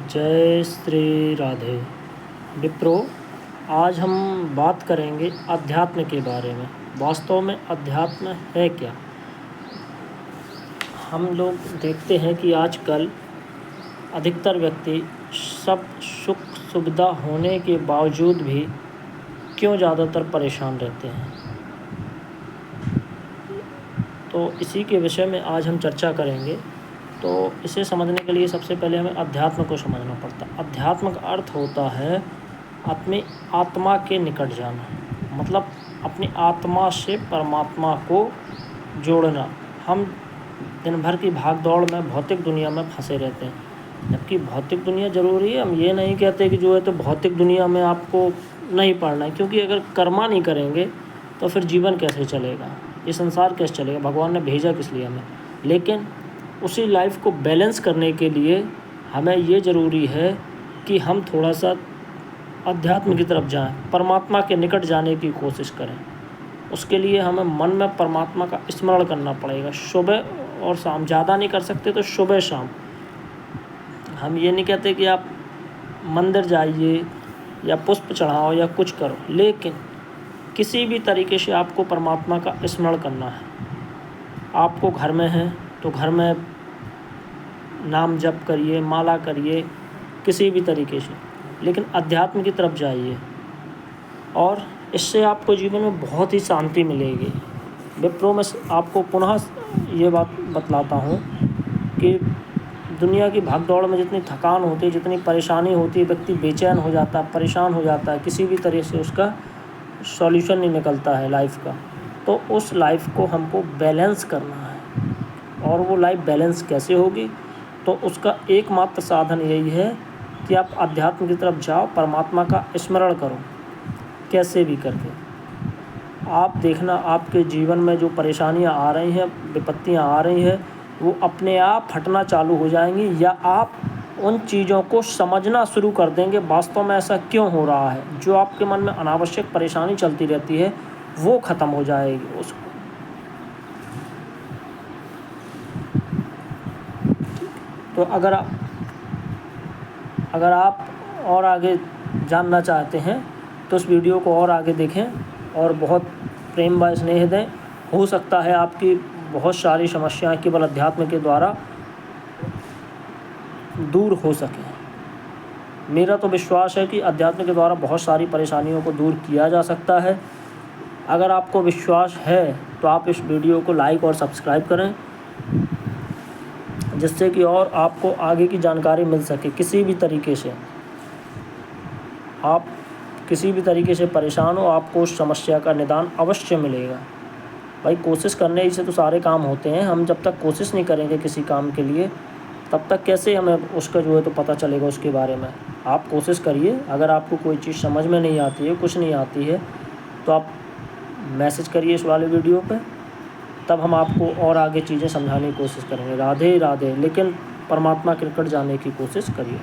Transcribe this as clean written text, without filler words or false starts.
जय श्री राधे। विप्रो, आज हम बात करेंगे अध्यात्म के बारे में। वास्तव में अध्यात्म है क्या? हम लोग देखते हैं कि आजकल अधिकतर व्यक्ति सब सुख सुविधा होने के बावजूद भी क्यों ज़्यादातर परेशान रहते हैं। तो इसी के विषय में आज हम चर्चा करेंगे। तो इसे समझने के लिए सबसे पहले हमें अध्यात्म को समझना पड़ता है। अध्यात्म का अर्थ होता है अपनी आत्मा के निकट जाना, मतलब अपनी आत्मा से परमात्मा को जोड़ना। हम दिन भर की भाग दौड़ में भौतिक दुनिया में फंसे रहते हैं, जबकि भौतिक दुनिया ज़रूरी है। हम ये नहीं कहते कि जो है तो भौतिक दुनिया में आपको नहीं पढ़ना है, क्योंकि अगर कर्मा नहीं करेंगे तो फिर जीवन कैसे चलेगा, ये संसार कैसे चलेगा, भगवान ने भेजा किस लिए हमें। लेकिन उसी लाइफ को बैलेंस करने के लिए हमें ये ज़रूरी है कि हम थोड़ा सा अध्यात्म की तरफ जाएं, परमात्मा के निकट जाने की कोशिश करें। उसके लिए हमें मन में परमात्मा का स्मरण करना पड़ेगा, सुबह और शाम। ज़्यादा नहीं कर सकते तो सुबह शाम। हम ये नहीं कहते कि आप मंदिर जाइए या पुष्प चढ़ाओ या कुछ करो, लेकिन किसी भी तरीके से आपको परमात्मा का स्मरण करना है। आपको घर में है तो घर में नाम जप करिए, माला करिए, किसी भी तरीके से, लेकिन अध्यात्म की तरफ जाइए और इससे आपको जीवन में बहुत ही शांति मिलेगी। विप्रो में आपको पुनः ये बात बतलाता हूँ कि दुनिया की भागदौड़ में जितनी थकान होती है, जितनी परेशानी होती है, व्यक्ति बेचैन हो जाता है, परेशान हो जाता है, किसी भी तरह से उसका सॉल्यूशन नहीं निकलता है लाइफ का। तो उस लाइफ को हमको बैलेंस करना है। और वो लाइफ बैलेंस कैसे होगी? तो उसका एकमात्र साधन यही है कि आप अध्यात्म की तरफ जाओ, परमात्मा का स्मरण करो, कैसे भी करके। आप देखना, आपके जीवन में जो परेशानियां आ रही हैं, विपत्तियां आ रही हैं, वो अपने आप हटना चालू हो जाएंगी, या आप उन चीज़ों को समझना शुरू कर देंगे वास्तव में ऐसा क्यों हो रहा है। जो आपके मन में अनावश्यक परेशानी चलती रहती है वो ख़त्म हो जाएगी। उसको तो अगर आप और आगे जानना चाहते हैं तो इस वीडियो को और आगे देखें और बहुत प्रेम व स्नेह दें। हो सकता है आपकी बहुत सारी समस्याएं केवल अध्यात्म के द्वारा दूर हो सकें। मेरा तो विश्वास है कि अध्यात्म के द्वारा बहुत सारी परेशानियों को दूर किया जा सकता है। अगर आपको विश्वास है तो आप इस वीडियो को लाइक और सब्सक्राइब करें, जिससे कि और आपको आगे की जानकारी मिल सके। किसी भी तरीके से आप किसी भी तरीके से परेशान हो, आपको उस समस्या का निदान अवश्य मिलेगा। भाई, कोशिश करने ही से तो सारे काम होते हैं। हम जब तक कोशिश नहीं करेंगे किसी काम के लिए, तब तक कैसे हमें उसका जो है तो पता चलेगा उसके बारे में। आप कोशिश करिए। अगर आपको कोई चीज़ समझ में नहीं आती है, कुछ नहीं आती है, तो आप मैसेज करिए इस वाले वीडियो पे, तब हम आपको और आगे चीज़ें समझाने की कोशिश करेंगे। राधे राधे। लेकिन परमात्मा के निकट जाने की कोशिश करिए।